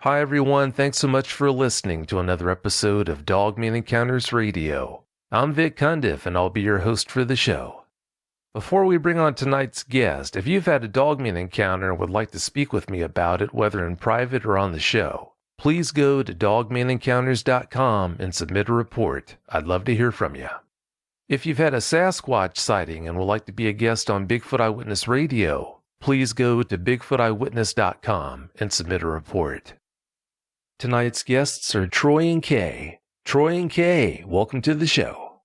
Hi everyone, thanks so much for listening to another episode of Dogman Encounters Radio. I'm Vic Cundiff and I'll be your host for the show. Before we bring on tonight's guest, if you've had a Dogman encounter and would like to speak with me about it, whether in private or on the show, please go to Dogman-encounters.com and submit a report. I'd love to hear from you. If you've had a Sasquatch sighting and would like to be a guest on Bigfoot Eyewitness Radio, please go to BigfootEyewitness.com and submit a report. Tonight's guests are Troy and Kaye. Troy and Kaye, welcome to the show.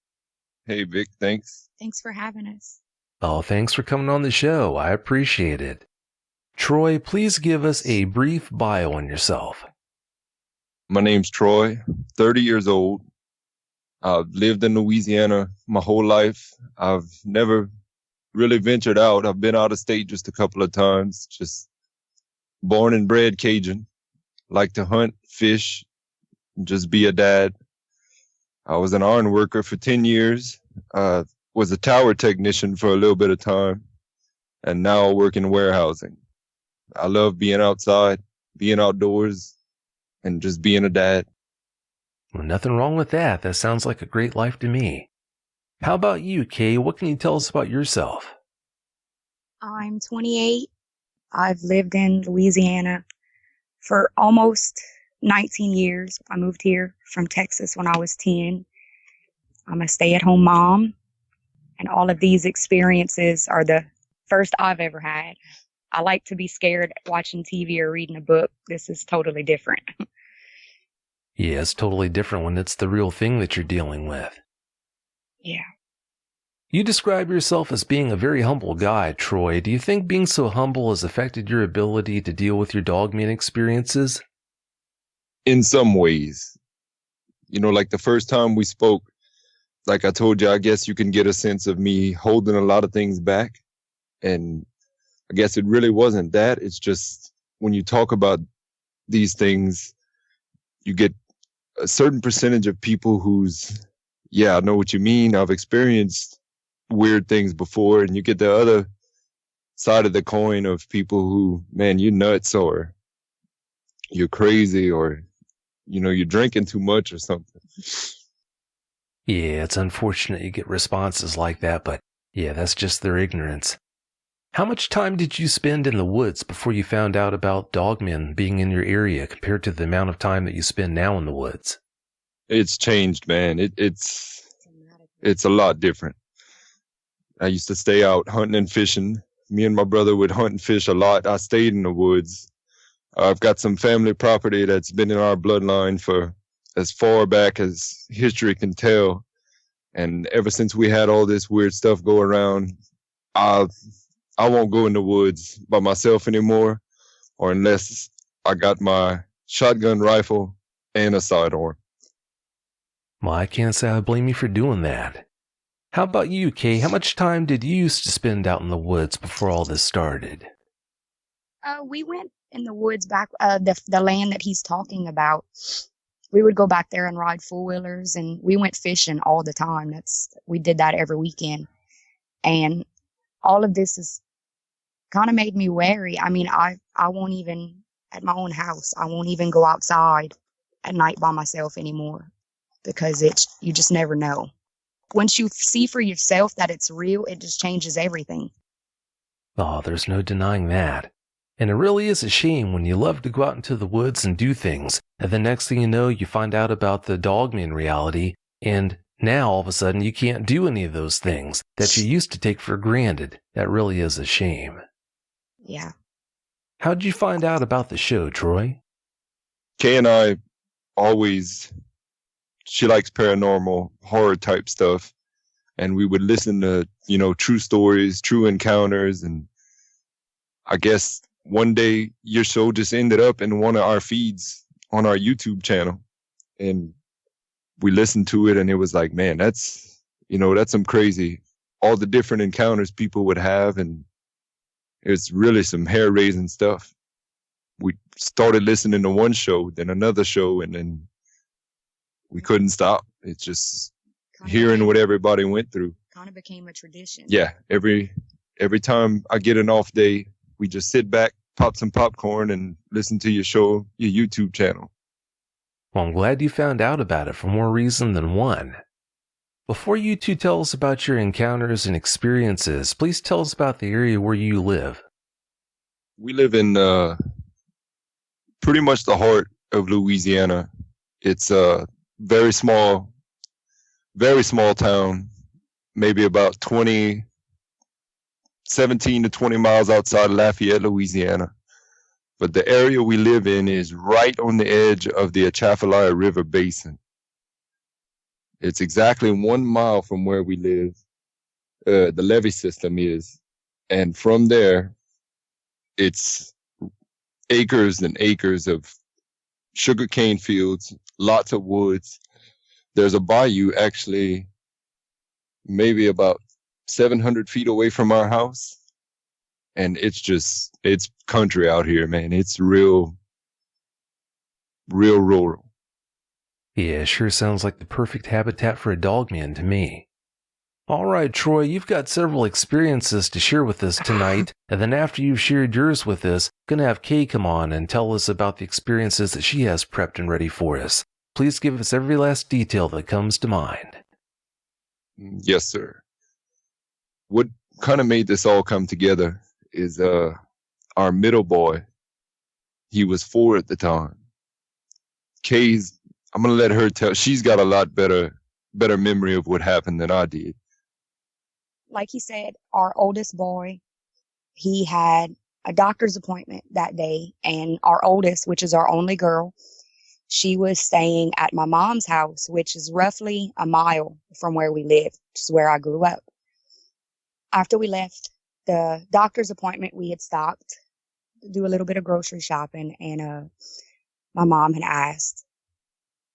Hey, Vic, thanks. Thanks for having us. Oh, thanks for coming on the show. I appreciate it. Troy, please give us a brief bio on yourself. My name's Troy, 30 years old. I've lived in Louisiana my whole life. I've never really ventured out. I've been out of state just a couple of times. Just born and bred Cajun. Like to hunt, fish, just be a dad. I was an iron worker for 10 years. Was a tower technician for a little bit of time, and now I work in warehousing. I love being outside, being outdoors, and just being a dad. Well, nothing wrong with that. That sounds like a great life to me. How about you, Kaye? What can you tell us about yourself? I'm 28. I've lived in Louisiana for almost 19 years. I moved here from Texas when I was 10. I'm a stay-at-home mom, and all of these experiences are the first I've ever had. I like to be scared watching TV or reading a book. This is totally different. Yeah, it's totally different when it's the real thing that you're dealing with. Yeah. You describe yourself as being a very humble guy, Troy. Do you think being so humble has affected your ability to deal with your Dogman experiences? In some ways. You know, like the first time we spoke, like I told you, I guess you can get a sense of me holding a lot of things back. And I guess it really wasn't that. It's just when you talk about these things, you get a certain percentage of people who's, yeah, I know what you mean. I've experienced weird things before. And you get the other side of the coin of people who, man, you're nuts, or you're crazy, or, you know, you're drinking too much or something. Yeah, it's unfortunate you get responses like that, but yeah, that's just their ignorance. How much time did you spend in the woods before you found out about dogmen being in your area compared to the amount of time that you spend now in the woods? It's changed, man. It's a lot different. I used to stay out hunting and fishing. Me and my brother would hunt and fish a lot. I stayed in the woods. I've got some family property that's been in our bloodline for as far back as history can tell. And ever since we had all this weird stuff go around, I won't go in the woods by myself anymore, or unless I got my shotgun rifle and a sidearm. Well, I can't say I blame you for doing that. How about you, Kaye? How much time did you used to spend out in the woods before all this started? We went in the woods back, the land that he's talking about. We would go back there and ride four-wheelers, and we went fishing all the time. We did that every weekend. And all of this has kind of made me wary. I mean, I won't even, at my own house, I won't even go outside at night by myself anymore, because you just never know. Once you see for yourself that it's real, it just changes everything. Oh, there's no denying that. And it really is a shame when you love to go out into the woods and do things, and the next thing you know, you find out about the dogman reality, and now all of a sudden you can't do any of those things that you used to take for granted. That really is a shame. Yeah. How'd you find out about the show, Troy? Kay and I she likes paranormal horror type stuff, and we would listen to, you know, true stories, true encounters, and I guess one day your show just ended up in one of our feeds on our YouTube channel, and we listened to it, and it was like, man, that's some crazy, all the different encounters people would have, and it's really some hair-raising stuff. We started listening to one show, then another show, and then we couldn't stop. It's just hearing what everybody went through. Kind of became a tradition. Yeah, every time I get an off day, we just sit back, pop some popcorn and listen to your show, your YouTube channel. Well, I'm glad you found out about it for more reason than one. Before you two tell us about your encounters and experiences, please tell us about the area where you live. We live in pretty much the heart of Louisiana. It's a very small town, maybe about 17 to 20 miles outside Lafayette, Louisiana. But the area we live in is right on the edge of the Atchafalaya River Basin. It's exactly 1 mile from where we live. The levee system is. And from there, it's acres and acres of sugarcane fields, lots of woods. There's a bayou actually maybe about 700 feet away from our house. And it's country out here, man. It's real rural. Yeah, sure sounds like the perfect habitat for a dogman to me. All right, Troy, you've got several experiences to share with us tonight, and then after you've shared yours with us, gonna have Kaye come on and tell us about the experiences that she has prepped and ready for us. Please give us every last detail that comes to mind. Yes, sir. What kind of made this all come together is our middle boy. He was 4 at the time. Kaye's, I'm gonna let her tell. She's got a lot better memory of what happened than I did. Like he said, our oldest boy, he had a doctor's appointment that day, and our oldest, which is our only girl, she was staying at my mom's house, which is roughly a mile from where we live, which is where I grew up. After we left the doctor's appointment, we had stopped to do a little bit of grocery shopping, and my mom had asked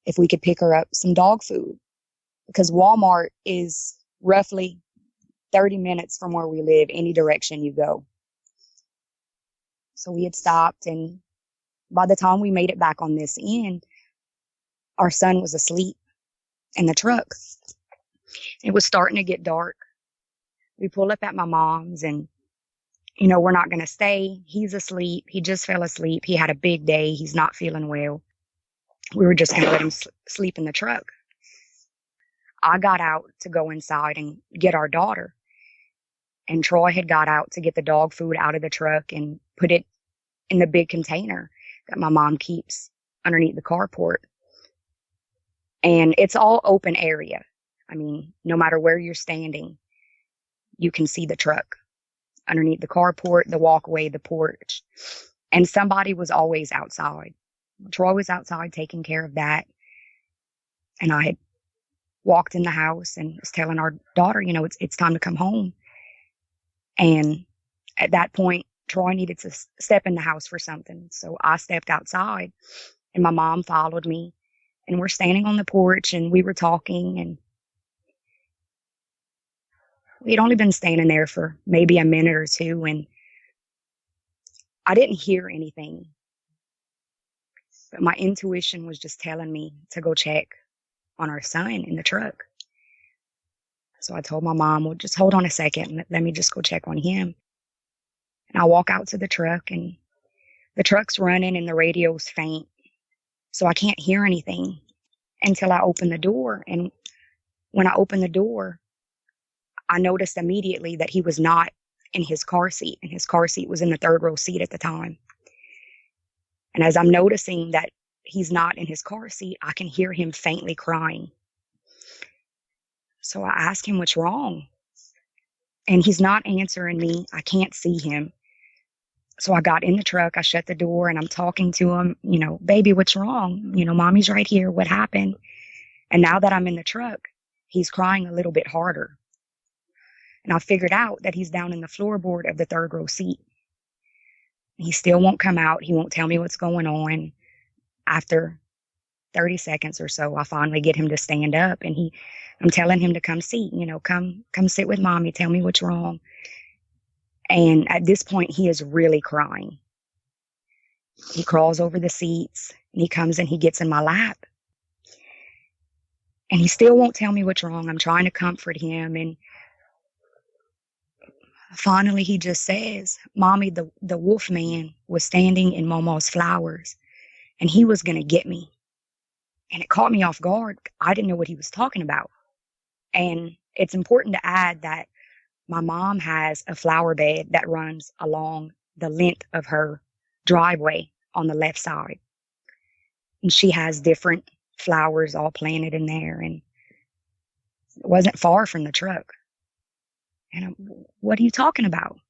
if we could pick her up some dog food, because Walmart is roughly 30 minutes from where we live, any direction you go. So we had stopped, and by the time we made it back on this end, our son was asleep in the truck. It was starting to get dark. We pull up at my mom's, and, we're not going to stay. He's asleep. He just fell asleep. He had a big day. He's not feeling well. We were just going to let him sleep in the truck. I got out to go inside and get our daughter. And Troy had got out to get the dog food out of the truck and put it in the big container that my mom keeps underneath the carport. And it's all open area. I mean, no matter where you're standing, you can see the truck underneath the carport, the walkway, the porch. And somebody was always outside. Troy was outside taking care of that. And I had walked in the house and was telling our daughter, it's time to come home. And at that point, Troy needed to step in the house for something. So I stepped outside, and my mom followed me. And we're standing on the porch, and we were talking, and we'd only been standing there for maybe a minute or two, and I didn't hear anything. But my intuition was just telling me to go check on our son in the truck. So I told my mom, well, just hold on a second. Let me just go check on him. And I walk out to the truck, and the truck's running and the radio's faint. So I can't hear anything until I open the door. And when I open the door, I noticed immediately that he was not in his car seat, and his car seat was in the 3rd row seat at the time. And as I'm noticing that he's not in his car seat, I can hear him faintly crying. So I ask him, what's wrong? And he's not answering me. I can't see him. So I got in the truck, I shut the door, and I'm talking to him, baby, what's wrong? Mommy's right here. What happened? And now that I'm in the truck, he's crying a little bit harder. And I figured out that he's down in the floorboard of the 3rd row seat. He still won't come out. He won't tell me what's going on. After 30 seconds or so, I finally get him to stand up, and I'm telling him to come sit, come sit with mommy, tell me what's wrong. And at this point, he is really crying. He crawls over the seats, and he comes and he gets in my lap. And he still won't tell me what's wrong. I'm trying to comfort him. And Finally, he just says, Mommy, the wolf man was standing in Momo's flowers and he was going to get me. And it caught me off guard. I didn't know what he was talking about. And it's important to add that my mom has a flower bed that runs along the length of her driveway on the left side. And she has different flowers all planted in there. And it wasn't far from the truck. And what are you talking about?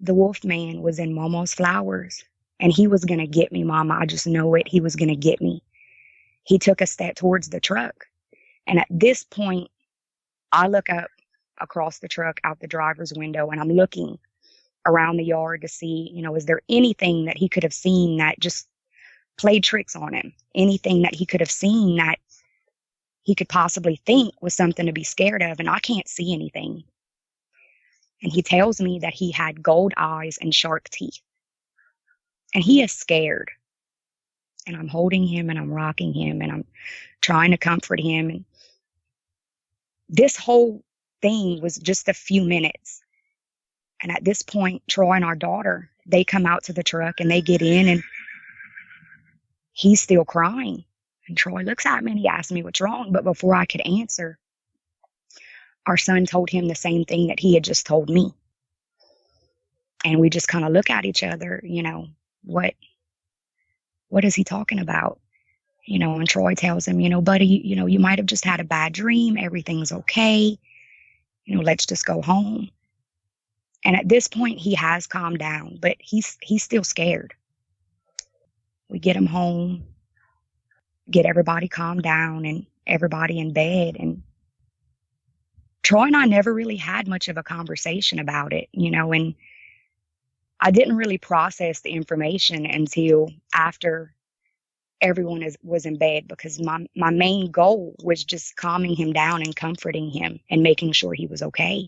The wolf man was in Momo's flowers and he was going to get me, Mama. I just know it. He was going to get me. He took a step towards the truck. And at this point, I look up across the truck out the driver's window and I'm looking around the yard to see, is there anything that he could have seen that just played tricks on him? Anything that he could have seen that he could possibly think was something to be scared of? And I can't see anything. And he tells me that he had gold eyes and sharp teeth. And he is scared. And I'm holding him and I'm rocking him and I'm trying to comfort him. And this whole thing was just a few minutes. And at this point, Troy and our daughter, they come out to the truck and they get in and he's still crying. And Troy looks at me and he asks me what's wrong. But before I could answer, our son told him the same thing that he had just told me. And we just kind of look at each other, what is he talking about? And Troy tells him, buddy, you might have just had a bad dream. Everything's okay. Let's just go home. And at this point, he has calmed down, but he's still scared. We get him home, get everybody calmed down and everybody in bed. And Troy and I never really had much of a conversation about it, and I didn't really process the information until after everyone was in bed, because my main goal was just calming him down and comforting him and making sure he was okay.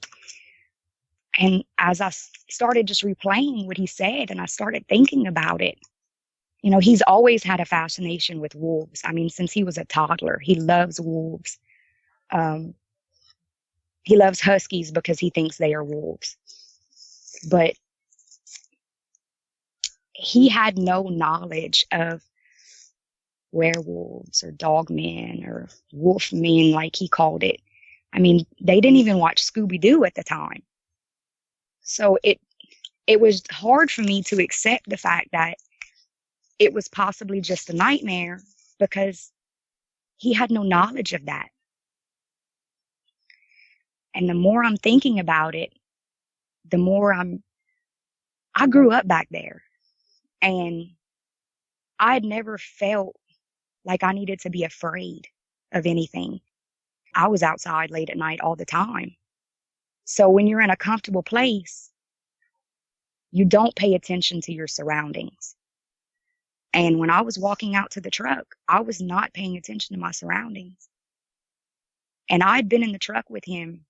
And as I started just replaying what he said and I started thinking about it, he's always had a fascination with wolves. I mean, since he was a toddler, he loves wolves. He loves huskies because he thinks they are wolves. But he had no knowledge of werewolves or dogmen or wolfmen, like he called it. I mean, they didn't even watch Scooby-Doo at the time. So it was hard for me to accept the fact that it was possibly just a nightmare because he had no knowledge of that. And the more I'm thinking about it, the more I grew up back there. And I had never felt like I needed to be afraid of anything. I was outside late at night all the time. So when you're in a comfortable place, you don't pay attention to your surroundings. And when I was walking out to the truck, I was not paying attention to my surroundings. And I'd been in the truck with him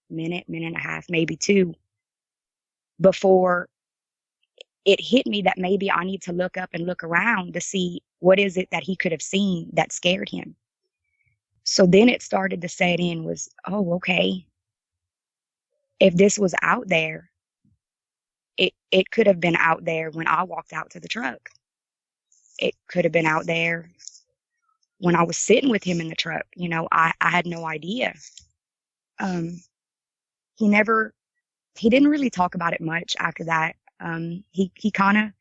minute and a half, maybe two, before it hit me that maybe I need to look up and look around to see what is it that he could have seen that scared him. So then it started to set in was, oh, okay. If this was out there, it could have been out there when I walked out to the truck. It could have been out there when I was sitting with him in the truck. I had no idea. He didn't really talk about it much after that. He kind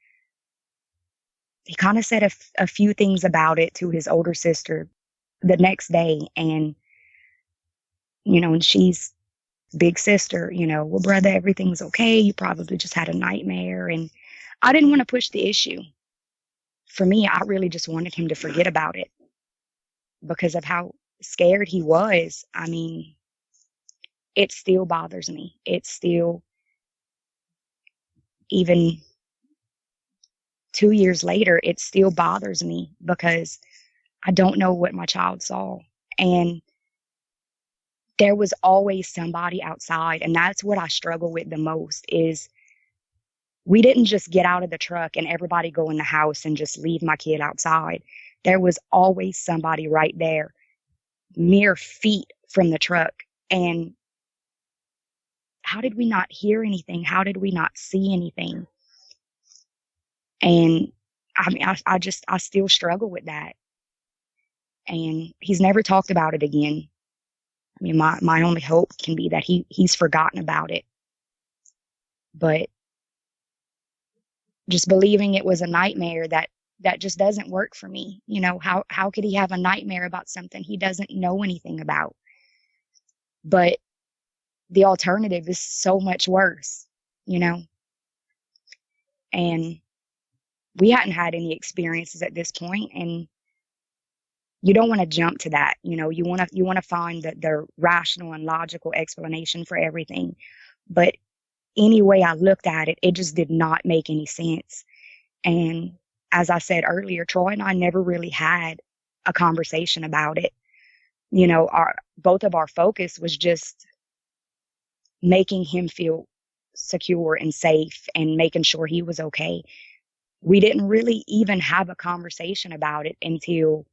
of said a few things about it to his older sister the next day. And, and she's big sister, well, brother, everything's okay. You probably just had a nightmare. And I didn't want to push the issue. For me, I really just wanted him to forget about it because of how scared he was. I mean, it still bothers me. It still, even 2 years later, it still bothers me because I don't know what my child saw. And there was always somebody outside. And that's what I struggle with the most is we didn't just get out of the truck and everybody go in the house and just leave my kid outside. There was always somebody right there, mere feet from the truck. And how did we not hear anything? How did we not see anything? And I mean, I still struggle with that. And he's never talked about it again. I mean, my only hope can be that he's forgotten about it. But just believing it was a nightmare, that just doesn't work for me. You know, how could he have a nightmare about something he doesn't know anything about? But the alternative is so much worse, you know? And we hadn't had any experiences at this point, and you don't want to jump to that. You know, you want to find the rational and logical explanation for everything. But any way I looked at it, it just did not make any sense. And as I said earlier, Troy and I never really had a conversation about it. You know, both of our focus was just making him feel secure and safe and making sure he was okay. We didn't really even have a conversation about it until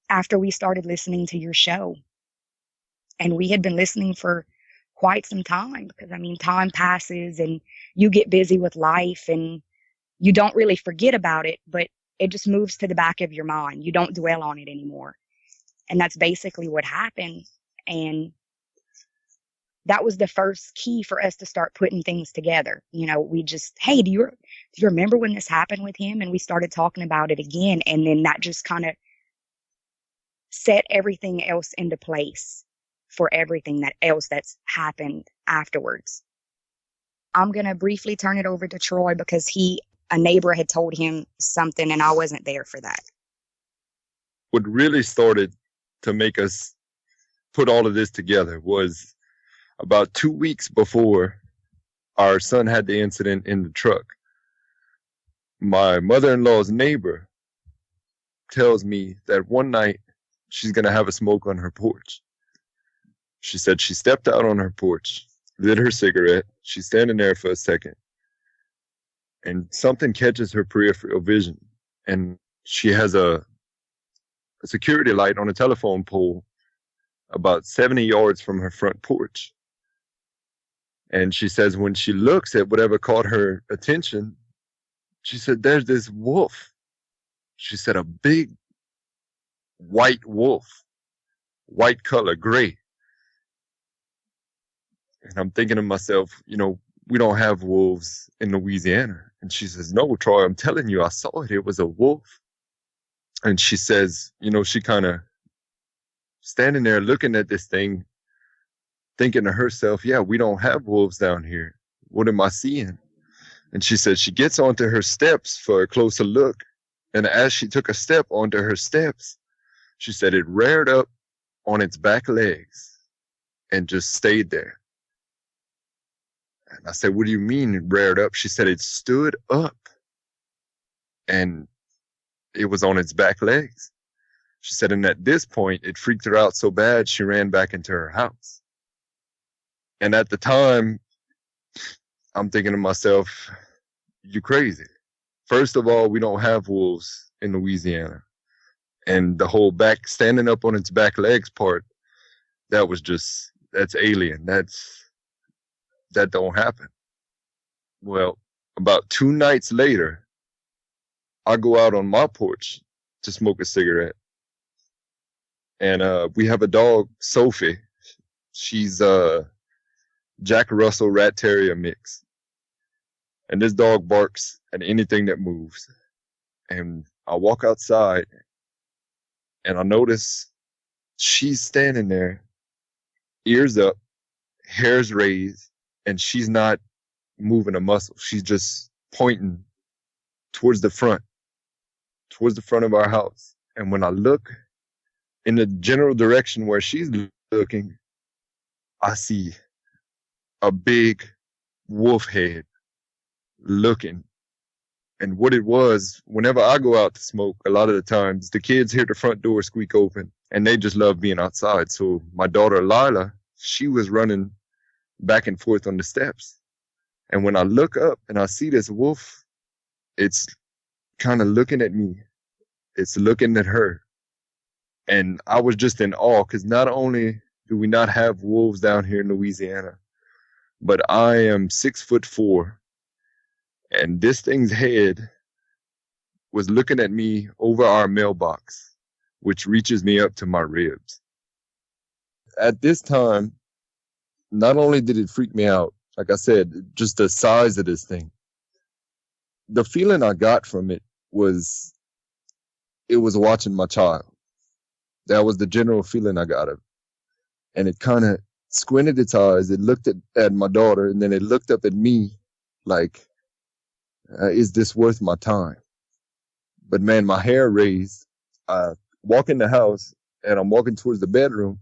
after we started listening to your show. And we had been listening for quite some time, because I mean, time passes and you get busy with life and you don't really forget about it, but it just moves to the back of your mind. You don't dwell on it anymore. And that's basically what happened. And that was the first key for us to start putting things together. You know, we just, hey, do you remember when this happened with him? And we started talking about it again. And then that just kind of set everything else into place for everything else that's happened afterwards. I'm going to briefly turn it over to Troy, because a neighbor had told him something and I wasn't there for that. What really started to make us put all of this together was about 2 weeks before our son had the incident in the truck. My mother-in-law's neighbor tells me that one night she's going to have a smoke on her porch. She said she stepped out on her porch, lit her cigarette. She's standing there for a second, and something catches her peripheral vision. And she has a security light on a telephone pole about 70 yards from her front porch. And she says when she looks at whatever caught her attention, she said, there's this wolf. She said, a big white wolf, white color, gray. And I'm thinking to myself, you know, we don't have wolves in Louisiana. And she says, no, Troy, I'm telling you, I saw it. It was a wolf. And she says, you know, she kind of standing there looking at this thing, thinking to herself, yeah, we don't have wolves down here. What am I seeing? And she said she gets onto her steps for a closer look. And as she took a step onto her steps, she said it reared up on its back legs and just stayed there. And I said, what do you mean it reared up? She said it stood up and it was on its back legs. She said, and at this point, it freaked her out so bad, she ran back into her house. And at the time, I'm thinking to myself, you crazy. First of all, we don't have wolves in Louisiana. And the whole back, standing up on its back legs part, that's alien. That don't happen. Well, about 2 nights later, I go out on my porch to smoke a cigarette. And we have a dog, Sophie. She's a Jack Russell Rat Terrier mix. And this dog barks at anything that moves. And I walk outside and I notice she's standing there, ears up, hairs raised, and she's not moving a muscle. She's just pointing towards the front of our house. And when I look in the general direction where she's looking, I see a big wolf head looking. And what it was, whenever I go out to smoke, a lot of the times the kids hear the front door squeak open and they just love being outside. So my daughter Lila, she was running back and forth on the steps. And when I look up and I see this wolf, it's kind of looking at me. It's looking at her. And I was just in awe, because not only do we not have wolves down here in Louisiana, but I am 6'4", and this thing's head was looking at me over our mailbox, which reaches me up to my ribs. At this time, not only did it freak me out, like I said, just the size of this thing, the feeling I got from it was watching my child. That was the general feeling I got of it. And it kind of squinted its eyes. It looked at my daughter, and then it looked up at me like, is this worth my time? But man, my hair raised. I walk in the house, and I'm walking towards the bedroom,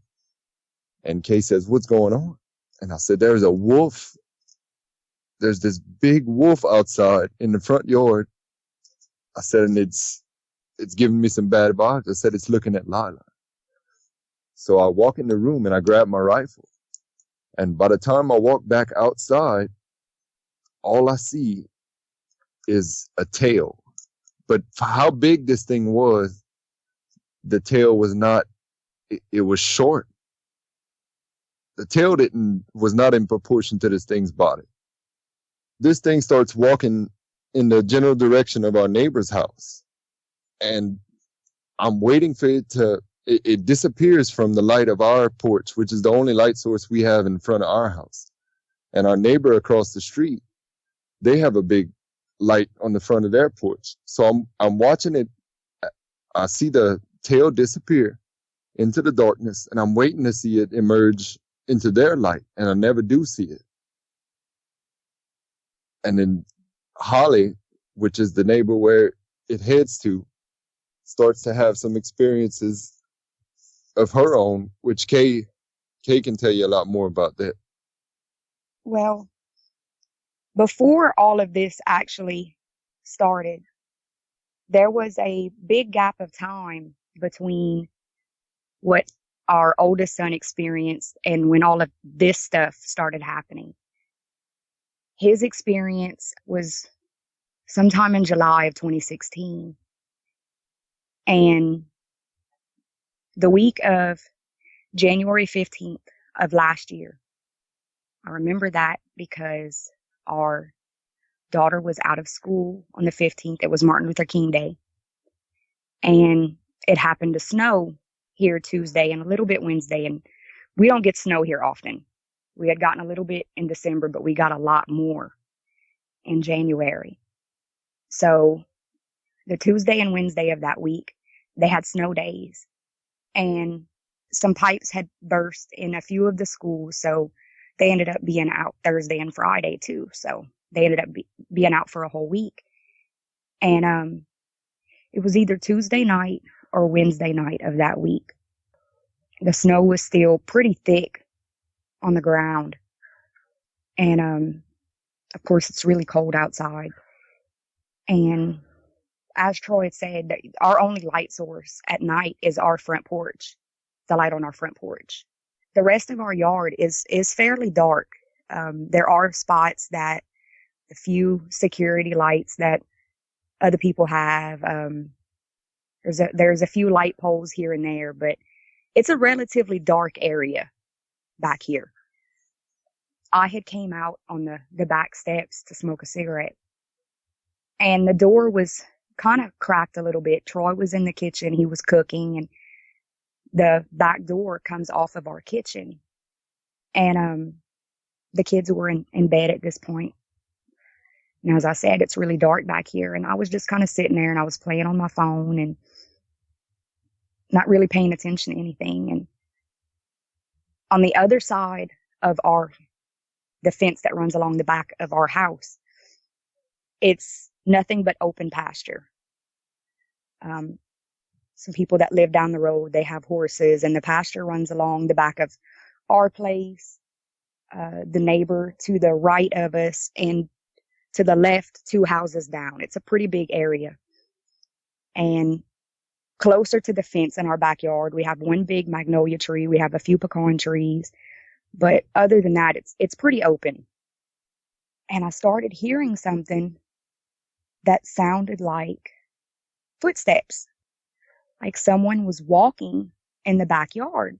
and Kay says, "What's going on?" And I said, "There's a wolf. There's this big wolf outside in the front yard." I said, "And it's giving me some bad vibes." I said, "It's looking at Lila." So I walk in the room and I grab my rifle. And by the time I walk back outside, all I see is a tail. But for how big this thing was, the tail was not, it was short. The tail was not in proportion to this thing's body. This thing starts walking in the general direction of our neighbor's house. And I'm waiting for it disappears from the light of our porch, which is the only light source we have in front of our house. And our neighbor across the street, they have a big light on the front of their porch. So I'm watching it. I see the tail disappear into the darkness, and I'm waiting to see it emerge into their light, and I never do see it. And then Holly, which is the neighbor where it heads to, starts to have some experiences of her own, which Kay can tell you a lot more about that. Well, before all of this actually started, there was a big gap of time between what our oldest son experienced and when all of this stuff started happening. His experience was sometime in July of 2016. And the week of January 15th of last year, I remember that because our daughter was out of school on the 15th. It was Martin Luther King Day. And it happened to snow here Tuesday and a little bit Wednesday. And we don't get snow here often. We had gotten a little bit in December, but we got a lot more in January. So the Tuesday and Wednesday of that week, they had snow days. And some pipes had burst in a few of the schools. So they ended up being out Thursday and Friday too. So they ended up being out for a whole week. And it was either Tuesday night or Wednesday night of that week. The snow was still pretty thick on the ground. And of course, it's really cold outside. And as Troy had said, our only light source at night is our front porch, the light on our front porch. The rest of our yard is fairly dark. There are spots that a few security lights that other people have. There's a few light poles here and there, but it's a relatively dark area back here. I had came out on the back steps to smoke a cigarette, and the door was kind of cracked a little bit. Troy was in the kitchen. He was cooking, and the back door comes off of our kitchen. And the kids were in bed at this point. And as I said, it's really dark back here. And I was just kind of sitting there, and I was playing on my phone and not really paying attention to anything. And on the other side of the fence that runs along the back of our house, it's nothing but open pasture. Some people that live down the road, they have horses, and the pasture runs along the back of our place, the neighbor to the right of us, and to the left, 2 houses down. It's a pretty big area. And closer to the fence in our backyard, we have one big magnolia tree. We have a few pecan trees. But other than that, it's pretty open. And I started hearing something that sounded like footsteps, like someone was walking in the backyard.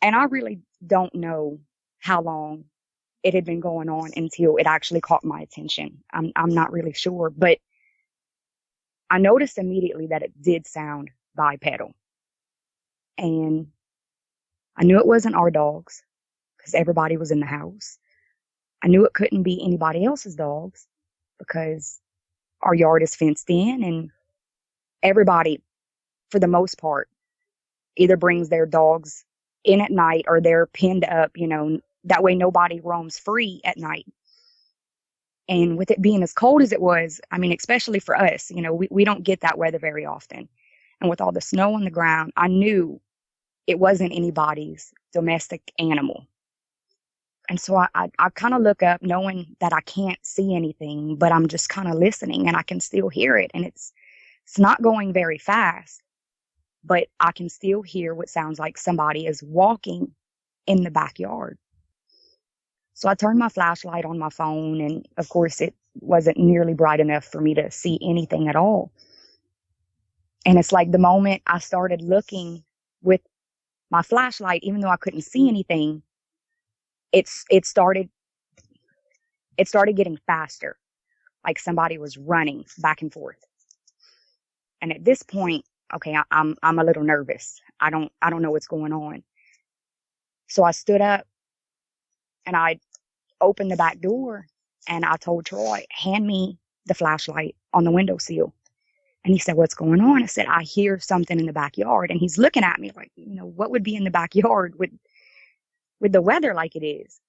And I really don't know how long it had been going on until it actually caught my attention. I'm not really sure, but I noticed immediately that it did sound bipedal. And I knew it wasn't our dogs because everybody was in the house. I knew it couldn't be anybody else's dogs because our yard is fenced in and everybody, for the most part, either brings their dogs in at night or they're pinned up, that way nobody roams free at night. And with it being as cold as it was, I mean, especially for us, we don't get that weather very often. And with all the snow on the ground, I knew it wasn't anybody's domestic animal. And so I kind of look up knowing that I can't see anything, but I'm just kind of listening and I can still hear it. And it's not going very fast, but I can still hear what sounds like somebody is walking in the backyard. So I turned my flashlight on my phone, and of course it wasn't nearly bright enough for me to see anything at all. And it's like the moment I started looking with my flashlight, even though I couldn't see anything, it started getting faster, like somebody was running back and forth. And at this point, okay, I'm a little nervous. I don't know what's going on. So I stood up and I opened the back door and I told Troy, hand me the flashlight on the windowsill. And he said, what's going on? I said, I hear something in the backyard. And he's looking at me like, what would be in the backyard with the weather like it is?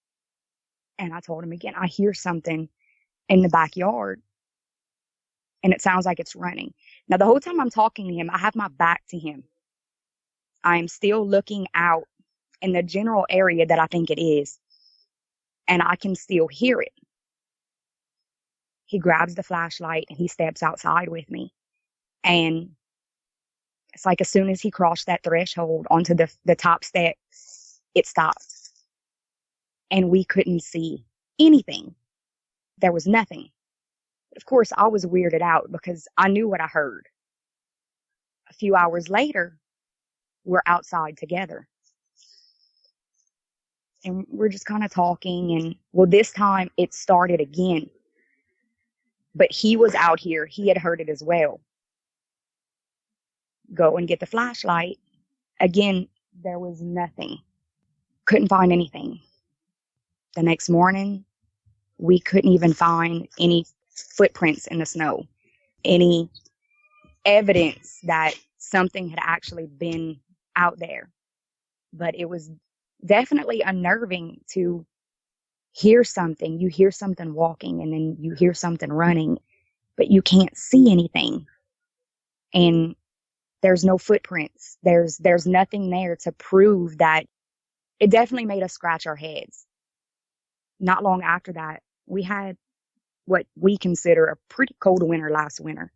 And I told him again, I hear something in the backyard and it sounds like it's running. Now, the whole time I'm talking to him, I have my back to him. I am still looking out in the general area that I think it is. And I can still hear it. He grabs the flashlight and he steps outside with me. And it's like as soon as he crossed that threshold onto the top step, it stopped. And we couldn't see anything. There was nothing. Of course, I was weirded out because I knew what I heard. A few hours later, we're outside together. And we're just kind of talking. And well, this time it started again. But he was out here. He had heard it as well. Go and get the flashlight. Again, there was nothing. Couldn't find anything. The next morning, we couldn't even find any footprints in the snow. Any evidence that something had actually been out there. But it was definitely unnerving to hear something. You hear something walking and then you hear something running, but you can't see anything. And there's no footprints. There's nothing there to prove that. It definitely made us scratch our heads. Not long after that, we had what we consider a pretty cold winter last winter.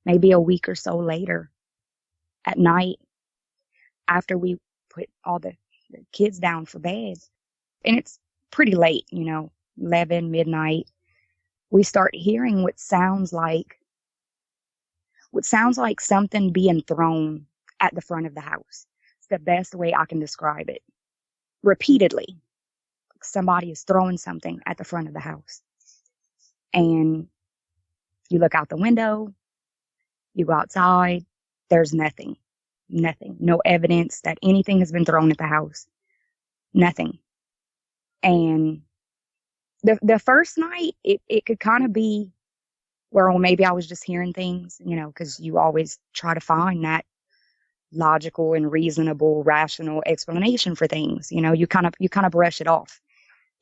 Maybe a week or so later, at night, after we put all the kids down for bed, and it's pretty late, 11, midnight, we start hearing what sounds like something being thrown at the front of the house. It's the best way I can describe it. Repeatedly, somebody is throwing something at the front of the house. And you look out the window, you go outside, there's nothing. No evidence that anything has been thrown at the house. Nothing. And the first night, it could kind of be where, well, maybe I was just hearing things, because you always try to find that logical and reasonable, rational explanation for things. You kind of brush it off.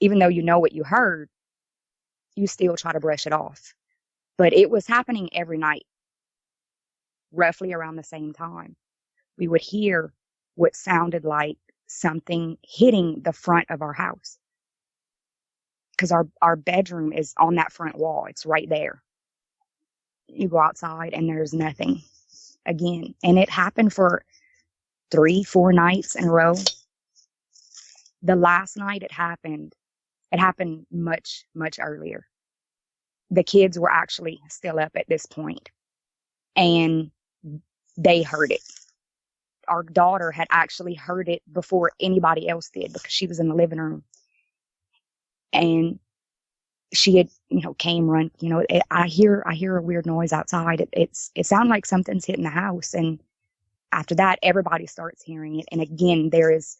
Even though you know what you heard, you still try to brush it off. But it was happening every night, roughly around the same time. We would hear what sounded like something hitting the front of our house. Because our bedroom is on that front wall. It's right there. You go outside and there's nothing again. And it happened for 3-4 nights in a row. The last night it happened much, much earlier. The kids were actually still up at this point, and they heard it. our daughter had actually heard it before anybody else did, because she was in the living room. And she had, came run, I hear a weird noise outside. It sounded like something's hitting the house. And after that, everybody starts hearing it. And again, there's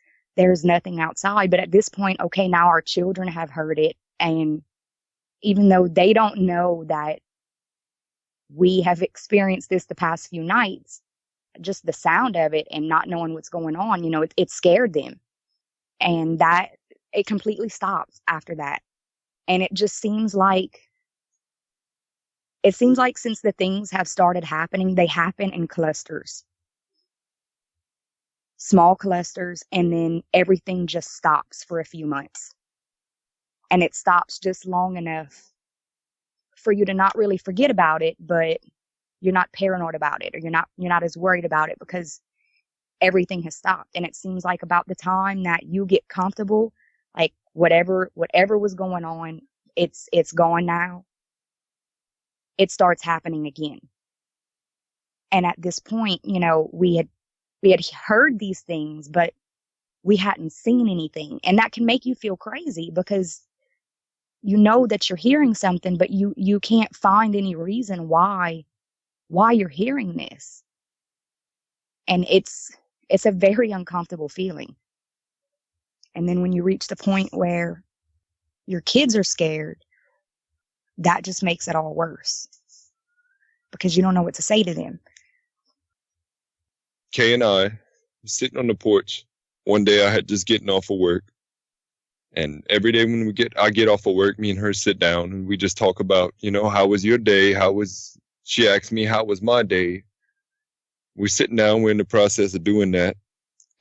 nothing outside. But at this point, okay, now our children have heard it. And even though they don't know that we have experienced this the past few nights, just the sound of it and not knowing what's going on, it scared them. And that it completely stops after that. And it just seems like since the things have started happening, they happen in clusters, small clusters, and then everything just stops for a few months. And it stops just long enough for you to not really forget about it, but you're not paranoid about it, or you're not as worried about it, because everything has stopped. And it seems like about the time that you get comfortable, like whatever was going on, it's gone now. It starts happening again. And at this point, we had heard these things, but we hadn't seen anything. And that can make you feel crazy, because you know that you're hearing something, but you can't find any reason why you're hearing this. And it's a very uncomfortable feeling. And then when you reach the point where your kids are scared, that just makes it all worse, because you don't know what to say to them. Kay and I were sitting on the porch. One day I had just getting off of work. And every day when I get off of work, me and her sit down and we just talk about, how was your day? She asked me, how was my day? We're sitting down. We're in the process of doing that.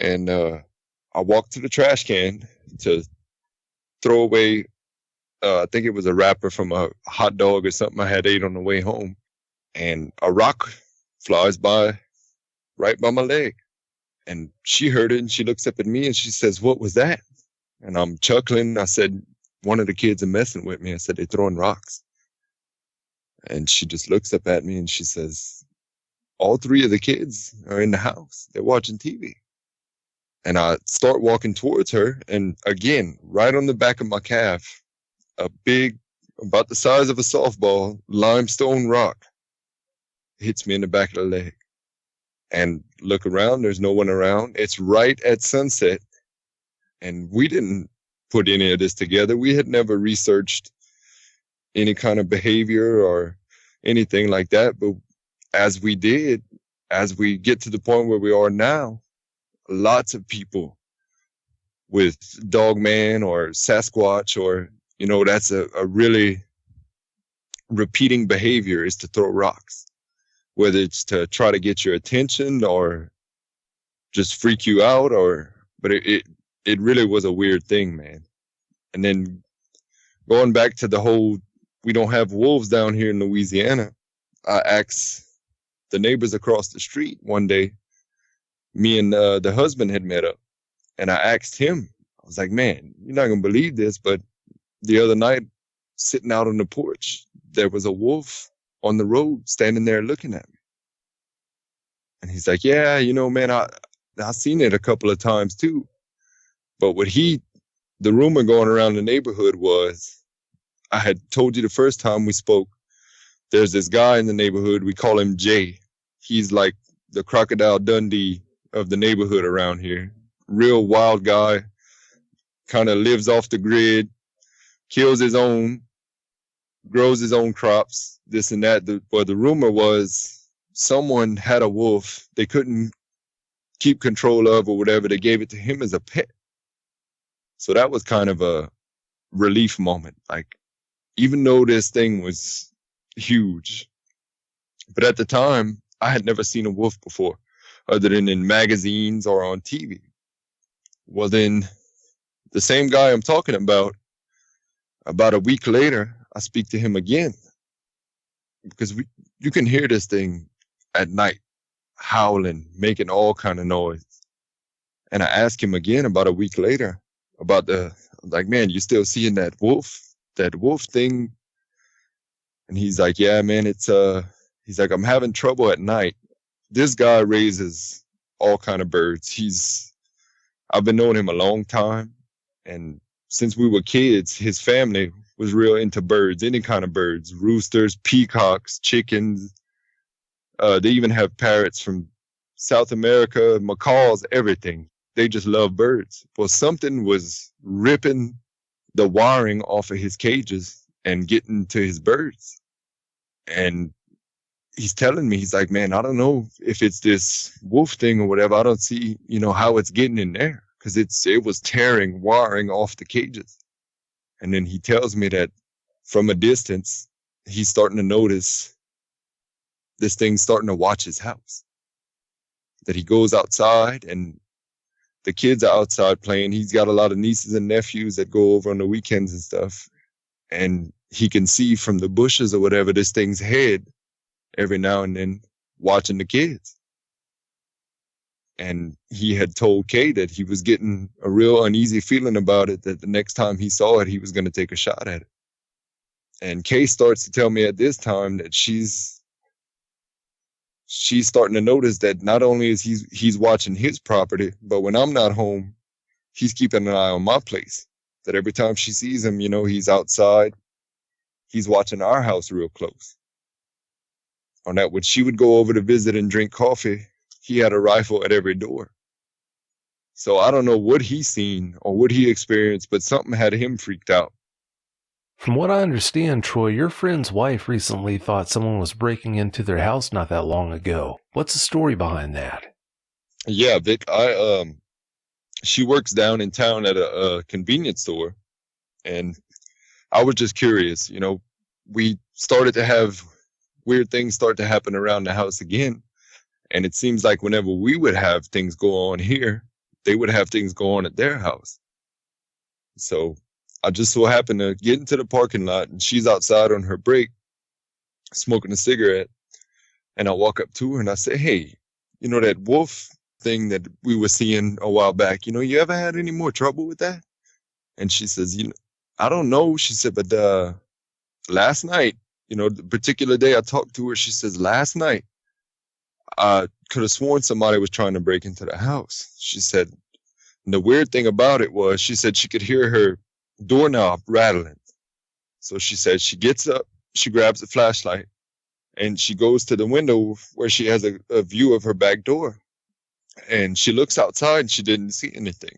And I walked to the trash can to throw away, I think it was a wrapper from a hot dog or something I had ate on the way home. And a rock flies by right by my leg. And she heard it and she looks up at me and she says, "What was that?" And I'm chuckling. I said, "One of the kids are messing with me." I said, "They're throwing rocks." And she just looks up at me and she says, "All three of the kids are in the house. They're watching TV." And I start walking towards her. And again, right on the back of my calf, a big, about the size of a softball, limestone rock hits me in the back of the leg. And look around, there's no one around. It's right at sunset. And we didn't put any of this together. We had never researched any kind of behavior or anything like that. But as we get to the point where we are now, lots of people with Dogman or Sasquatch or, that's a really repeating behavior, is to throw rocks, whether it's to try to get your attention or just freak you out, but it really was a weird thing, man. And then going back to the whole, we don't have wolves down here in Louisiana. I asked the neighbors across the street one day, me and the husband had met up, and I asked him, I was like, "Man, you're not going to believe this, but the other night, sitting out on the porch, there was a wolf on the road standing there looking at me." And he's like, "Yeah, man, I seen it a couple of times too." But the rumor going around the neighborhood was, I had told you the first time we spoke, there's this guy in the neighborhood, we call him Jay. He's like the Crocodile Dundee of the neighborhood around here. Real wild guy, kind of lives off the grid, kills his own, grows his own crops, this and that. But the rumor was someone had a wolf they couldn't keep control of or whatever. They gave it to him as a pet. So that was kind of a relief moment. Like, even though this thing was huge, but at the time I had never seen a wolf before, other than in magazines or on TV. Well, then the same guy I'm talking about a week later, I speak to him again, because you can hear this thing at night howling, making all kind of noise. And I asked him again about a week later about like, "Man, you still seeing that wolf thing?" And he's like, "Yeah, man, he's like, I'm having trouble at night. This guy raises all kind of birds. I've been knowing him a long time, and since we were kids, his family was real into birds, any kind of birds, roosters, peacocks, chickens. They even have parrots from South America, macaws, everything. They just love birds. Well, something was ripping the wiring off of his cages and getting to his birds. And he's telling me, he's like, man, I don't know if it's this wolf thing or whatever. I don't see, how it's getting in there, because it was tearing wiring off the cages. And then he tells me that from a distance, he's starting to notice this thing's starting to watch his house. That he goes outside and the kids are outside playing. He's got a lot of nieces and nephews that go over on the weekends and stuff. And he can see from the bushes or whatever this thing's head every now and then watching the kids. And he had told Kaye that he was getting a real uneasy feeling about it, that the next time he saw it, he was going to take a shot at it. And Kaye starts to tell me at this time that she's starting to notice that not only is he's watching his property, but when I'm not home, he's keeping an eye on my place. That every time she sees him, he's outside, he's watching our house real close. On that, when she would go over to visit and drink coffee, he had a rifle at every door. So I don't know what he's seen or what he experienced, but something had him freaked out. From what I understand, Troy, your friend's wife recently thought someone was breaking into their house not that long ago. What's the story behind that? Yeah, Vic, she works down in town at a convenience store, and I was just curious. We started to have weird things start to happen around the house again. And it seems like whenever we would have things go on here, they would have things go on at their house. So I just so happened to get into the parking lot, and she's outside on her break smoking a cigarette. And I walk up to her and I say, hey, that wolf thing that we were seeing a while back, you ever had any more trouble with that? And she says, I don't know. She said, but last night, the particular day I talked to her, she says, last night, I could have sworn somebody was trying to break into the house. She said, and the weird thing about it was, she said she could hear her doorknob rattling. So she said she gets up, she grabs a flashlight, and she goes to the window where she has a view of her back door. And she looks outside and she didn't see anything.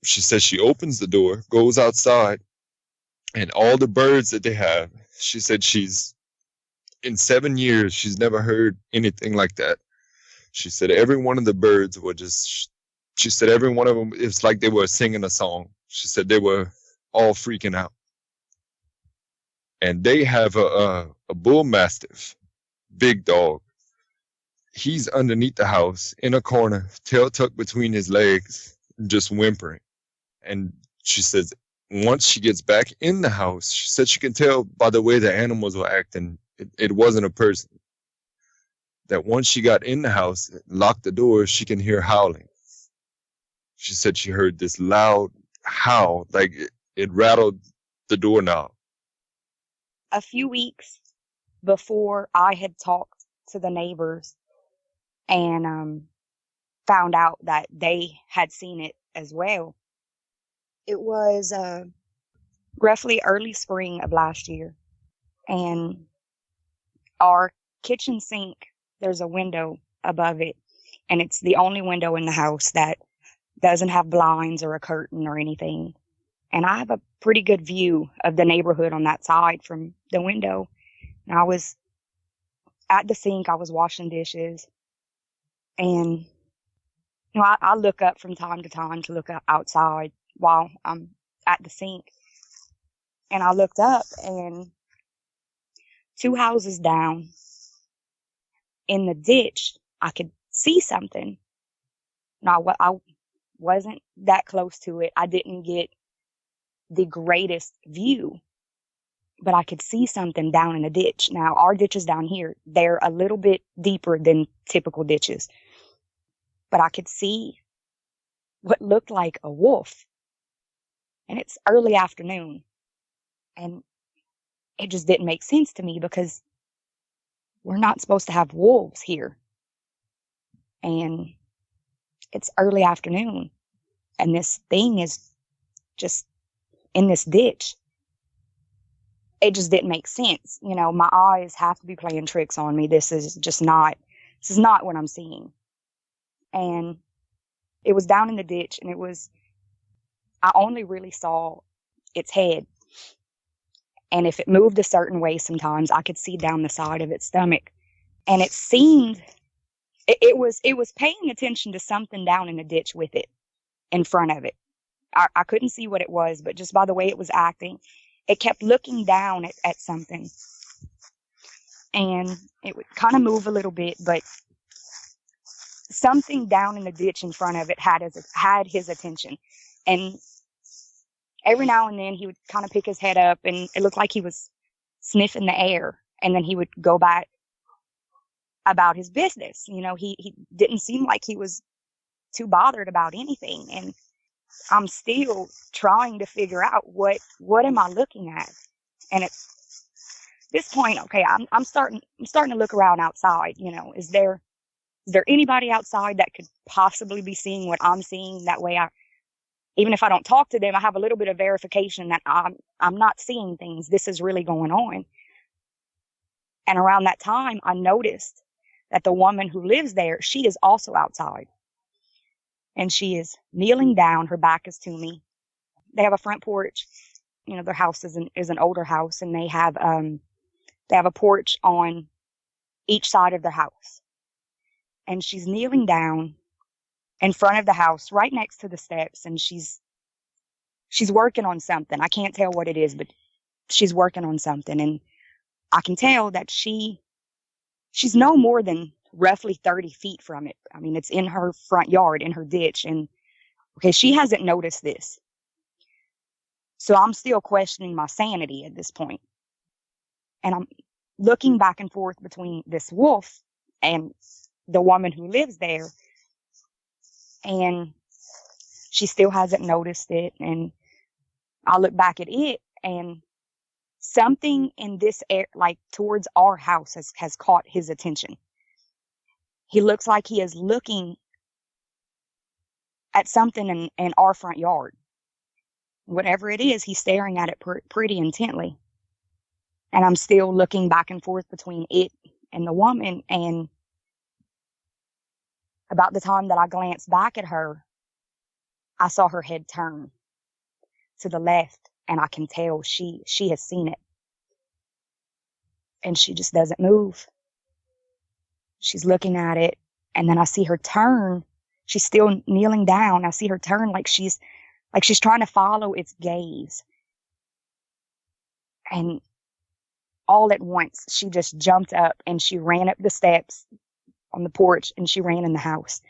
She says she opens the door, goes outside, and all the birds that they have, she said in 7 years, she's never heard anything like that. She said every one of the birds were she said every one of them, it's like they were singing a song. She said they were all freaking out. And they have a bull mastiff, big dog. He's underneath the house in a corner, tail tucked between his legs, just whimpering. And she says once she gets back in the house, she said she can tell by the way the animals were acting, it wasn't a person. That once she got in the house, locked the door, she can hear howling. She said she heard this loud howl, like it rattled the doorknob. A few weeks before I had talked to the neighbors and found out that they had seen it as well, it was roughly early spring of last year. And our kitchen sink, there's a window above it, and it's the only window in the house that doesn't have blinds or a curtain or anything. And I have a pretty good view of the neighborhood on that side from the window. And I was at the sink, I was washing dishes, and I look up from time to time to look outside while I'm at the sink. And I looked up, and 2 houses down in the ditch, I could see something. Now, I wasn't that close to it. I didn't get the greatest view, but I could see something down in the ditch. Now, our ditches down here, they're a little bit deeper than typical ditches, but I could see what looked like a wolf. And it's early afternoon, and it just didn't make sense to me because we're not supposed to have wolves here. and it's early afternoon, and this thing is just in this ditch. It just didn't make sense. You know, my eyes have to be playing tricks on me. This is not what I'm seeing. And it was down in the ditch, and I only really saw its head. And if it moved a certain way, sometimes I could see down the side of its stomach. And it seemed, it was paying attention to something down in the ditch with it in front of it. I couldn't see what it was, but just by the way it was acting, it kept looking down at something. And it would kind of move a little bit, but something down in the ditch in front of it had his attention. And every now and then he would kind of pick his head up, and it looked like he was sniffing the air. And then he would go back about his business. You know, he didn't seem like he was too bothered about anything. And I'm still trying to figure out what am I looking at? And at this point, okay, I'm starting to look around outside. You know, is there anybody outside that could possibly be seeing what I'm seeing? That way, even if I don't talk to them, I have a little bit of verification that I'm not seeing things. This is really going on. And around that time, I noticed that the woman who lives there, she is also outside. And she is kneeling down. Her back is to me. They have a front porch. You know, their house is an older house, and they have a porch on each side of their house. And she's kneeling down in front of the house, right next to the steps, and she's working on something. I can't tell what it is, but she's working on something, and I can tell that she's no more than roughly 30 feet from it. I mean, it's in her front yard, in her ditch, and okay, she hasn't noticed this. So I'm still questioning my sanity at this point. And I'm looking back and forth between this wolf and the woman who lives there. And she still hasn't noticed it. And I look back at it, and something in this air, like towards our house, has caught his attention. He looks like he is looking at something in our front yard. Whatever it is, he's staring at it pretty intently. And I'm still looking back and forth between it and the woman. And about the time that I glanced back at her, I saw her head turn to the left, and I can tell she has seen it. And she just doesn't move. She's looking at it, and then I see her turn. She's still kneeling down. I see her turn like she's trying to follow its gaze. And all at once, she just jumped up, and she ran up the steps on the porch, and she ran in the house.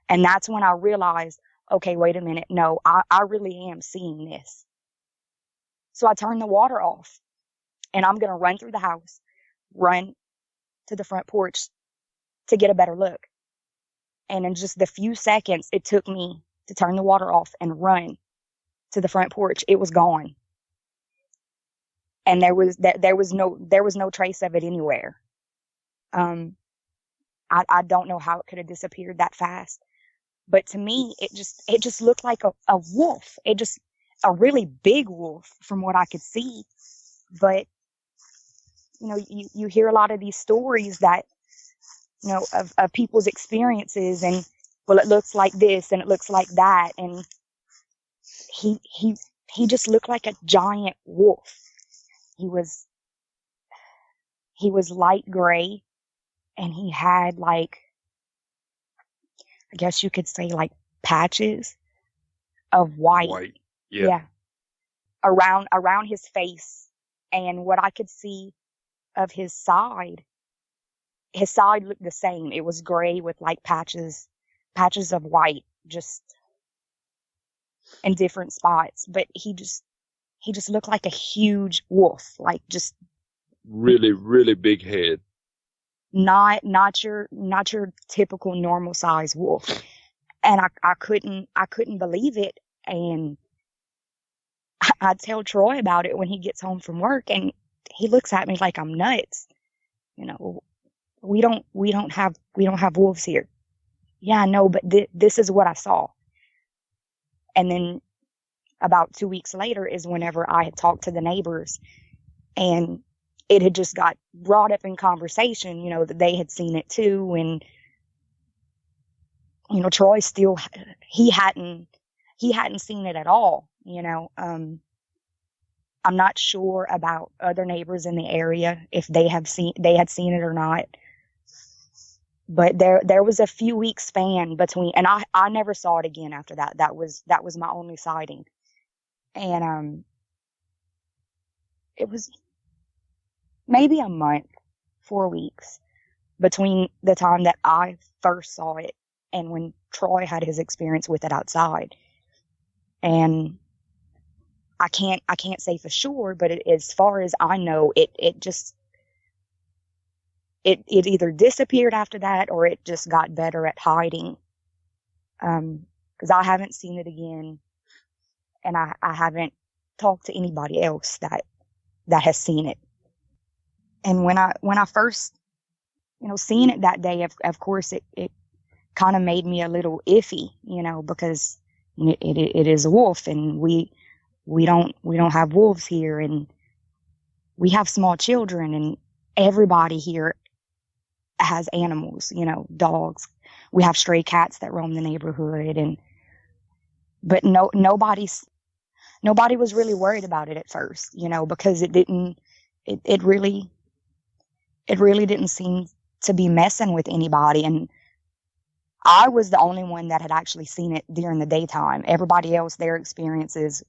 And that's when I realized, okay, wait a minute. No, I really am seeing this. So I turned the water off, and I'm going to run through the house, run to the front porch to get a better look. And in just the few seconds it took me to turn the water off and run to the front porch, it was gone. And there was no trace of it anywhere. I don't know how it could have disappeared that fast, but to me, it just looked like a wolf. A really big wolf from what I could see. But, you know, you hear a lot of these stories that, you know, of people's experiences, and well, it looks like this and it looks like that. And he just looked like a giant wolf. He was light gray, and he had, like, I guess you could say, like, patches of white. Yeah. Around his face. And what I could see of his side looked the same. It was gray with, like, patches of white, just in different spots. But he just looked like a huge wolf, like, just really, really big head. Not your typical normal size wolf. And I couldn't believe it. And I tell Troy about it when he gets home from work, and he looks at me like I'm nuts. You know, we don't have wolves here. yeah, no, but this is what I saw. And then about 2 weeks later is whenever I had talked to the neighbors, and it had just got brought up in conversation, you know, that they had seen it too. And, you know, Troy still, he hadn't seen it at all, you know. I'm not sure about other neighbors in the area, if they had seen it or not. But there was a few week span between, and I never saw it again after that. That was my only sighting. And, it was maybe a month, 4 weeks between the time that I first saw it and when Troy had his experience with it outside. And I can't say for sure, but as far as I know, it either disappeared after that, or it just got better at hiding. 'Cause I haven't seen it again, and I haven't talked to anybody else that has seen it. And when I first, you know, seen it that day, of course, it kind of made me a little iffy, you know, because it is a wolf, and we don't have wolves here, and we have small children, and everybody here has animals, you know, dogs. We have stray cats that roam the neighborhood, but nobody was really worried about it at first, you know, because it really didn't seem to be messing with anybody. And I was the only one that had actually seen it during the daytime. Everybody else, their experiences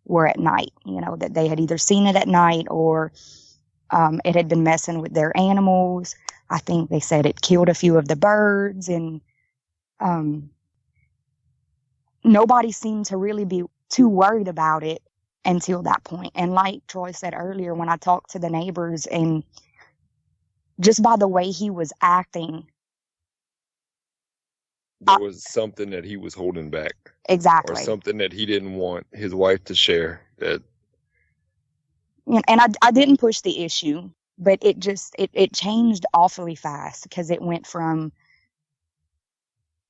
were at night, you know, that they had either seen it at night, or it had been messing with their animals. I think they said it killed a few of the birds, and nobody seemed to really be too worried about it until that point. And like Troy said earlier, when I talked to the neighbors, and just by the way he was acting, there was something that he was holding back. Exactly. Or something that he didn't want his wife to share. That. And I didn't push the issue, but it changed awfully fast, because it went from,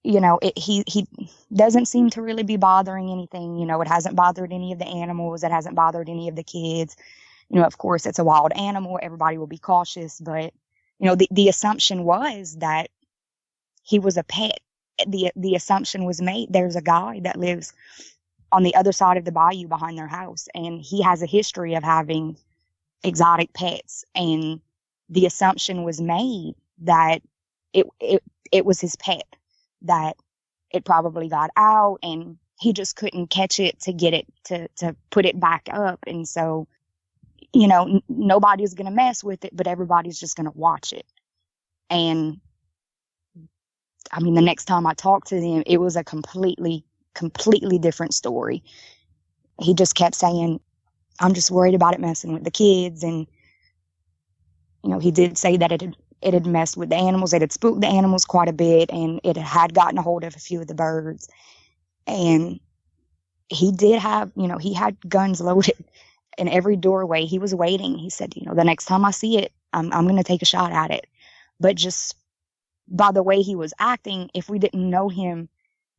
you know, he doesn't seem to really be bothering anything. You know, it hasn't bothered any of the animals. It hasn't bothered any of the kids. You know, of course, it's a wild animal. Everybody will be cautious. But, you know, the assumption was that he was a pet. The assumption was made. There's a guy that lives on the other side of the bayou behind their house, and he has a history of having exotic pets. And the assumption was made that it was his pet, that it probably got out and he just couldn't catch it to get it to put it back up. And so, you know, nobody's going to mess with it, but everybody's just going to watch it. And I mean, the next time I talked to them, it was a completely different story. He just kept saying, I'm just worried about it messing with the kids. And, you know, he did say that it had messed with the animals. It had spooked the animals quite a bit, and it had gotten a hold of a few of the birds. And he did have, you know, he had guns loaded in every doorway. He was waiting. He said, you know, the next time I see it, I'm going to take a shot at it. But just by the way he was acting, if we didn't know him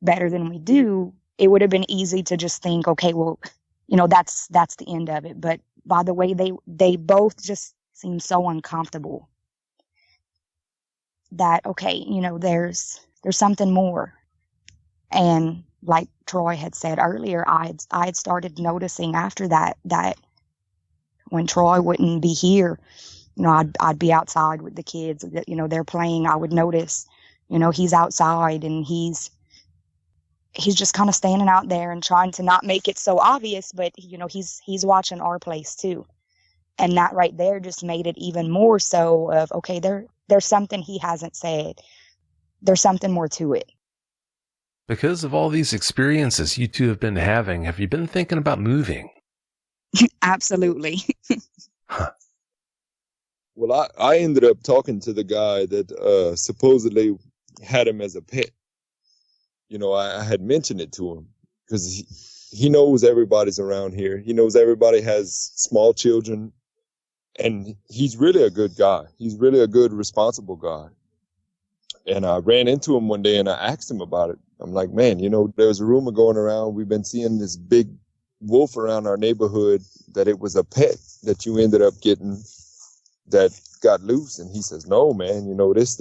better than we do, it would have been easy to just think, okay, well, you know, that's the end of it. But by the way they both just seemed so uncomfortable, that, okay, you know, there's something more. And like Troy had said earlier, I had started noticing after that when Troy wouldn't be here, you know, I'd be outside with the kids, you know, they're playing. I would notice, you know, he's outside, and he's just kind of standing out there and trying to not make it so obvious, but, you know, he's watching our place too. And that right there just made it even more so of, okay, there's something he hasn't said. There's something more to it. Because of all these experiences you two have been having, have you been thinking about moving? Absolutely. Huh. Well, I ended up talking to the guy that supposedly had him as a pet. You know, I had mentioned it to him because he knows everybody's around here. He knows everybody has small children, and he's really a good guy. He's really a good, responsible guy. And I ran into him one day and I asked him about it. I'm like, man, there's a rumor going around. We've been seeing this big wolf around our neighborhood, that it was a pet that you ended up getting that got loose. And he says, no, man, this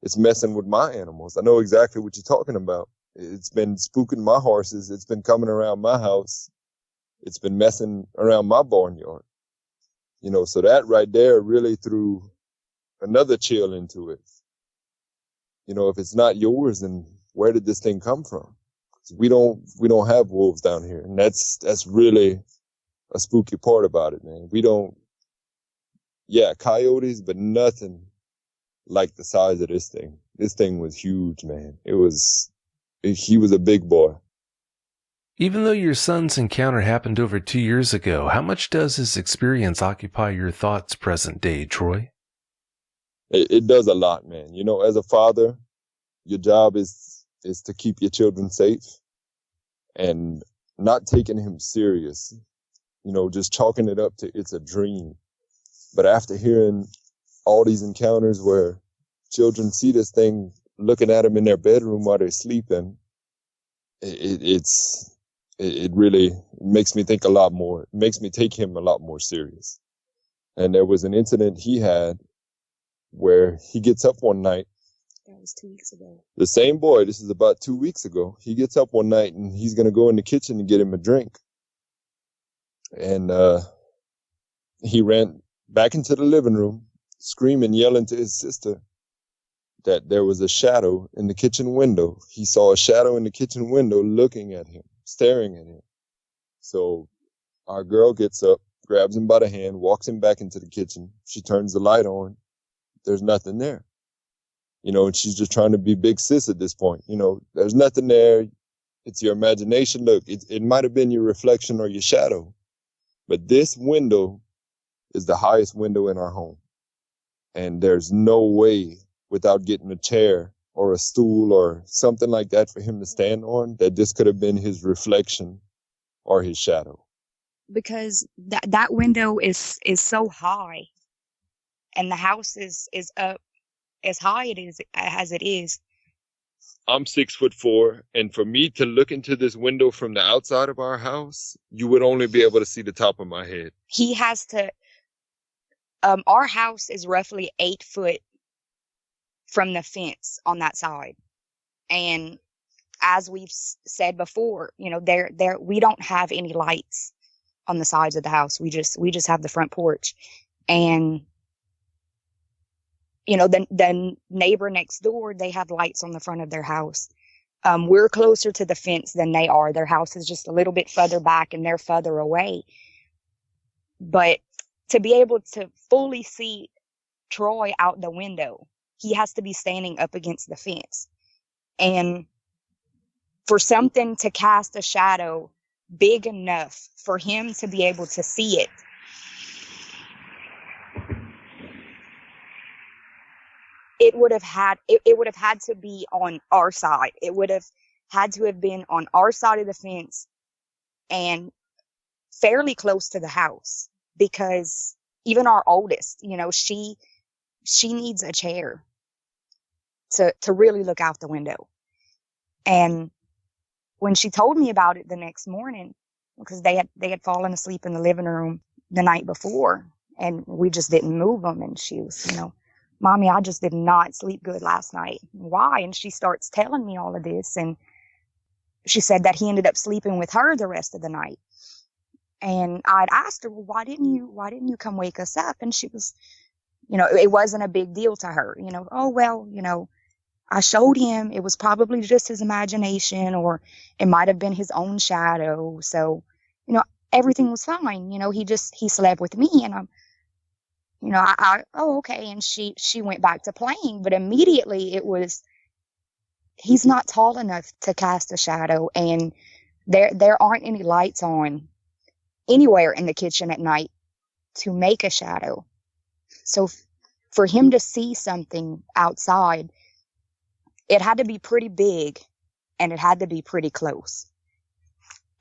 it's messing with my animals. I know exactly what you're talking about. It's been spooking my horses. It's been coming around my house. It's been messing around my barnyard. So that right there really threw another chill into it. If it's not yours, then where did this thing come from? We don't have wolves down here. And that's really a spooky part about it, man. We don't, coyotes, but nothing like the size of this thing. This thing was huge, man. He was a big boy. Even though your son's encounter happened over 2 years ago, how much does his experience occupy your thoughts present day, Troy? It does a lot, man. As a father, your job is to keep your children safe and not taking him serious, just chalking it up to it's a dream. But after hearing all these encounters where children see this thing looking at them in their bedroom while they're sleeping, it really makes me think a lot more. It makes me take him a lot more serious. And there was an incident he had where he gets up one night. That was 2 weeks ago. The same boy, this is about 2 weeks ago. He gets up one night and he's going to go in the kitchen and get him a drink. And he ran back into the living room, screaming, yelling to his sister that there was a shadow in the kitchen window. He saw a shadow in the kitchen window looking at him, staring at him. So our girl gets up, grabs him by the hand, walks him back into the kitchen. She turns the light on. There's nothing there. And she's just trying to be big sis at this point. There's nothing there. It's your imagination. Look, it might have been your reflection or your shadow, but this window is the highest window in our home. And there's no way, without getting a chair or a stool or something like that for him to stand on, that this could have been his reflection or his shadow. Because that window is so high, and the house is up as high as it is. I'm 6'4", and for me to look into this window from the outside of our house, you would only be able to see the top of my head. He has to. Our house is roughly 8 foot from the fence on that side, and as we've said before, there we don't have any lights on the sides of the house. We just have the front porch, and the neighbor next door, they have lights on the front of their house. We're closer to the fence than they are. Their house is just a little bit further back and they're further away. But to be able to fully see Troy out the window, he has to be standing up against the fence. And for something to cast a shadow big enough for him to be able to see it, it would have had to be on our side. It would have had to have been on our side of the fence and fairly close to the house, because even our oldest, she needs a chair to really look out the window. And when she told me about it the next morning, because they had fallen asleep in the living room the night before and we just didn't move them, and she was, Mommy, I just did not sleep good last night. Why? And she starts telling me all of this. And she said that he ended up sleeping with her the rest of the night. And I'd asked her, well, why didn't you come wake us up? And she was, it wasn't a big deal to her. Oh, well, I showed him. It was probably just his imagination, or it might have been his own shadow. So, everything was fine. He slept with me, and I'm, oh, okay. And she went back to playing, but immediately it was, he's not tall enough to cast a shadow, and there aren't any lights on anywhere in the kitchen at night to make a shadow. So for him to see something outside, it had to be pretty big and it had to be pretty close.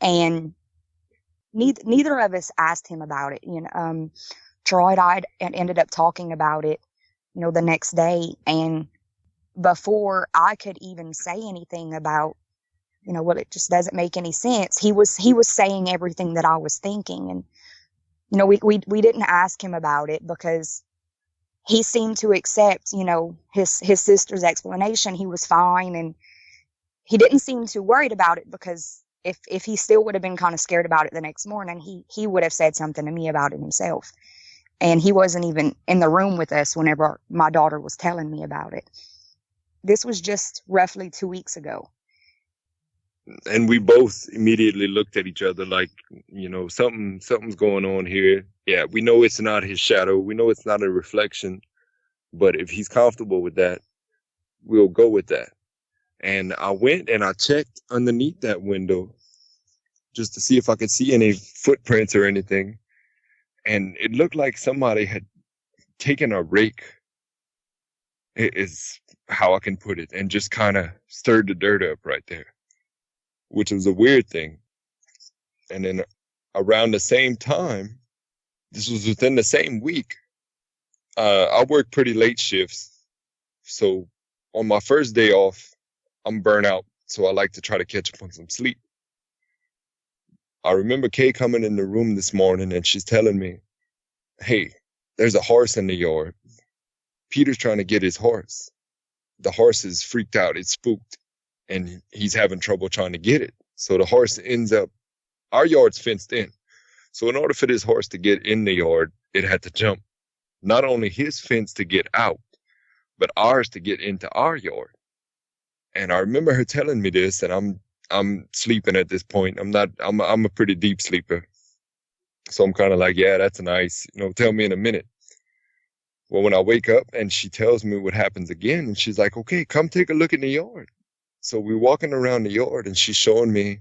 And neither of us asked him about it. Troy and I ended up talking about it, the next day. And before I could even say anything about, well, it just doesn't make any sense. He was saying everything that I was thinking. And, we didn't ask him about it because he seemed to accept, his sister's explanation. He was fine. And he didn't seem too worried about it, because if he still would have been kind of scared about it the next morning, he would have said something to me about it himself. And he wasn't even in the room with us whenever my daughter was telling me about it. This was just roughly 2 weeks ago. And we both immediately looked at each other like, something's going on here. Yeah, we know it's not his shadow. We know it's not a reflection. But if he's comfortable with that, we'll go with that. And I went and I checked underneath that window just to see if I could see any footprints or anything. And it looked like somebody had taken a rake, is how I can put it, and just kind of stirred the dirt up right there, which was a weird thing. And then around the same time, this was within the same week, I work pretty late shifts. So on my first day off, I'm burnt out, so I like to try to catch up on some sleep. I remember Kay coming in the room this morning, and she's telling me, hey, there's a horse in the yard. Peter's trying to get his horse. The horse is freaked out. It's spooked, and he's having trouble trying to get it. So the horse ends up, our yard's fenced in. So in order for this horse to get in the yard, it had to jump not only his fence to get out, but ours to get into our yard. And I remember her telling me this, and I'm sleeping at this point. I'm a pretty deep sleeper. So I'm kind of like, yeah, that's nice. Tell me in a minute. Well, when I wake up and she tells me what happens again, and she's like, okay, come take a look in the yard. So we're walking around the yard, and she's showing me,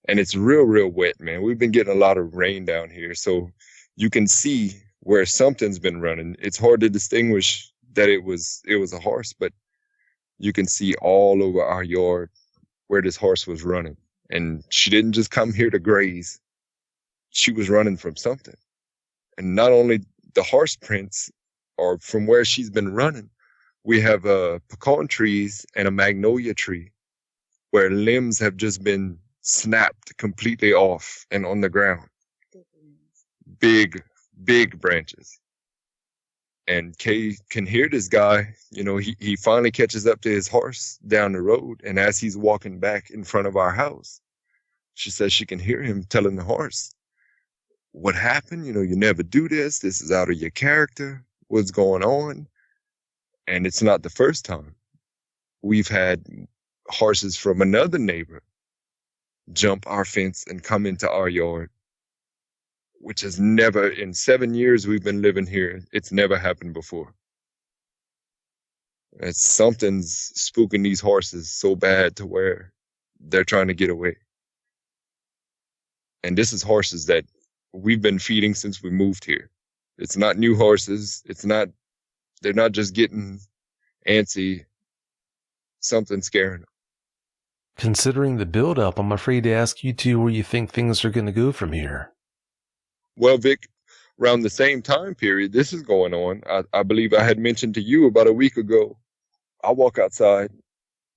and it's real, real wet, man. We've been getting a lot of rain down here. So you can see where something's been running. It's hard to distinguish that it was a horse, but you can see all over our yard where this horse was running. And she didn't just come here to graze. She was running from something. And not only the horse prints are from where she's been running, we have pecan trees and a magnolia tree where limbs have just been snapped completely off and on the ground. Big, big branches. And Kay can hear this guy, he finally catches up to his horse down the road. And as he's walking back in front of our house, she says she can hear him telling the horse, what happened? You never do this. This is out of your character. What's going on? And it's not the first time. We've had horses from another neighbor jump our fence and come into our yard, which has never, in 7 years we've been living here, it's never happened before. It's something's spooking these horses so bad to where they're trying to get away. And this is horses that we've been feeding since we moved here. It's not new horses. They're not just getting antsy. Something's scaring them. Considering the build-up, I'm afraid to ask you two where you think things are going to go from here. Well, Vic, around the same time period this is going on, I believe I had mentioned to you about a week ago, I walk outside.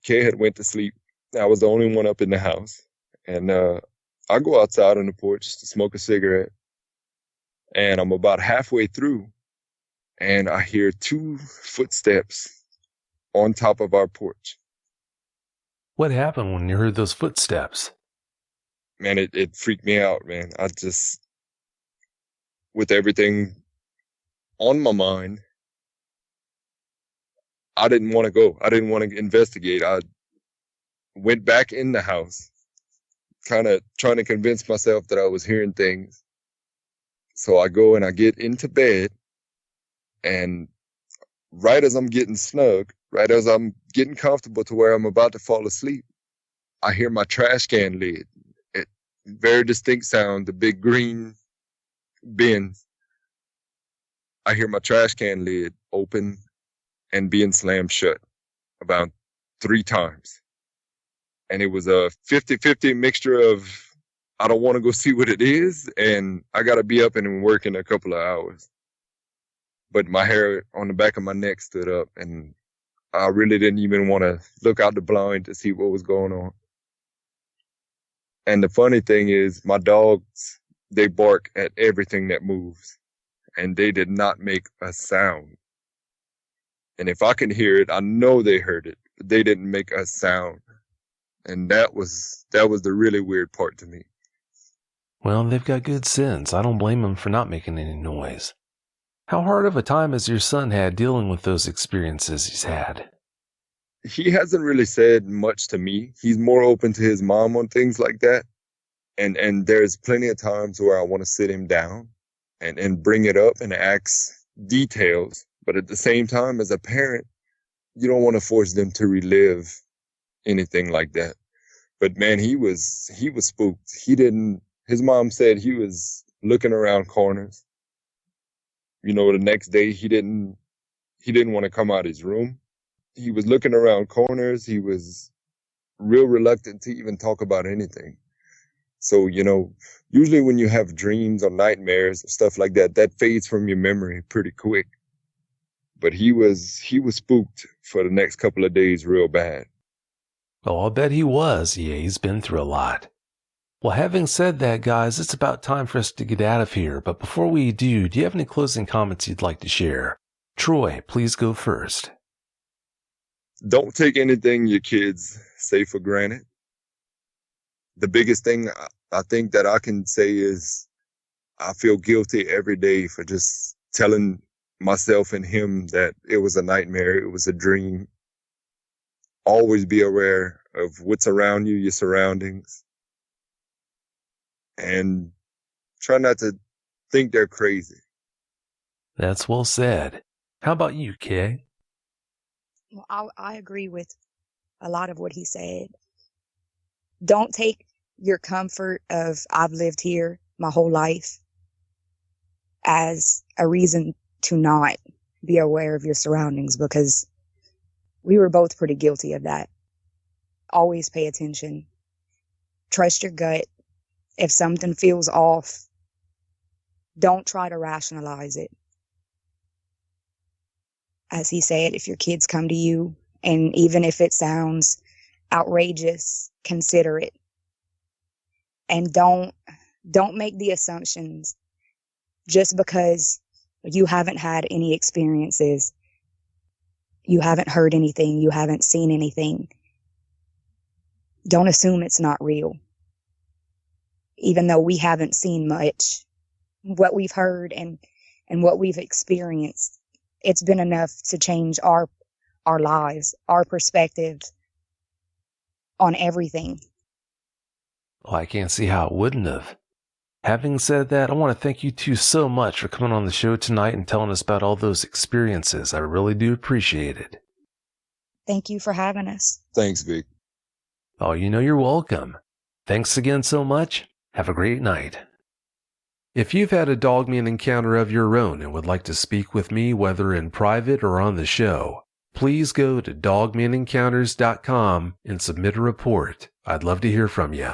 Kay had went to sleep. I was the only one up in the house. And I go outside on the porch to smoke a cigarette. And I'm about halfway through, and I hear 2 footsteps on top of our porch. What happened when you heard those footsteps? Man, it freaked me out, man. I just, with everything on my mind, I didn't want to go. I didn't want to investigate. I went back in the house, kind of trying to convince myself that I was hearing things. So I go and I get into bed, and right as I'm getting snug, right as I'm getting comfortable to where I'm about to fall asleep, I hear my trash can lid. Very distinct sound, the big green bins. I hear my trash can lid open and being slammed shut about 3 times. And it was a 50-50 mixture of, I don't want to go see what it is, and I got to be up and work in a couple of hours. But my hair on the back of my neck stood up, and I really didn't even want to look out the blind to see what was going on. And the funny thing is, my dogs, they bark at everything that moves, and they did not make a sound. And if I can hear it, I know they heard it, but they didn't make a sound. And that was the really weird part to me. Well, they've got good sense. I don't blame them for not making any noise. How hard of a time has your son had dealing with those experiences he's had? He hasn't really said much to me. He's more open to his mom on things like that. And there's plenty of times where I want to sit him down and bring it up and ask details. But at the same time, as a parent, you don't want to force them to relive anything like that. But man, he was spooked. His mom said he was looking around corners. You know, the next day he didn't want to come out of his room. He was looking around corners. He was real reluctant to even talk about anything. So, you know, usually when you have dreams or nightmares or stuff like that, that fades from your memory pretty quick. But he was spooked for the next couple of days real bad. Oh, I'll bet he was. Yeah, he's been through a lot. Well, having said that, guys, it's about time for us to get out of here. But before we do you have any closing comments you'd like to share? Troy, please go first. Don't take anything your kids say for granted. The biggest thing I think that I can say is I feel guilty every day for just telling myself and him that it was a nightmare, it was a dream. Always be aware of what's around you, your surroundings. And try not to think they're crazy. That's well said. How about you, Kaye? Well, I agree with a lot of what he said. Don't take your comfort of I've lived here my whole life as a reason to not be aware of your surroundings, because we were both pretty guilty of that. Always pay attention. Trust your gut. If something feels off, don't try to rationalize it. As he said, if your kids come to you, and even if it sounds outrageous, consider it. And don't make the assumptions just because you haven't had any experiences, you haven't heard anything, you haven't seen anything. Don't assume it's not real. Even though we haven't seen much, what we've heard and what we've experienced, it's been enough to change our lives, our perspectives on everything. Well, I can't see how it wouldn't have. Having said that, I want to thank you two so much for coming on the show tonight and telling us about all those experiences. I really do appreciate it. Thank you for having us. Thanks, Vic. Oh, you're welcome. Thanks again so much. Have a great night. If you've had a Dogman encounter of your own and would like to speak with me, whether in private or on the show, please go to dogmenencounters.com and submit a report. I'd love to hear from you.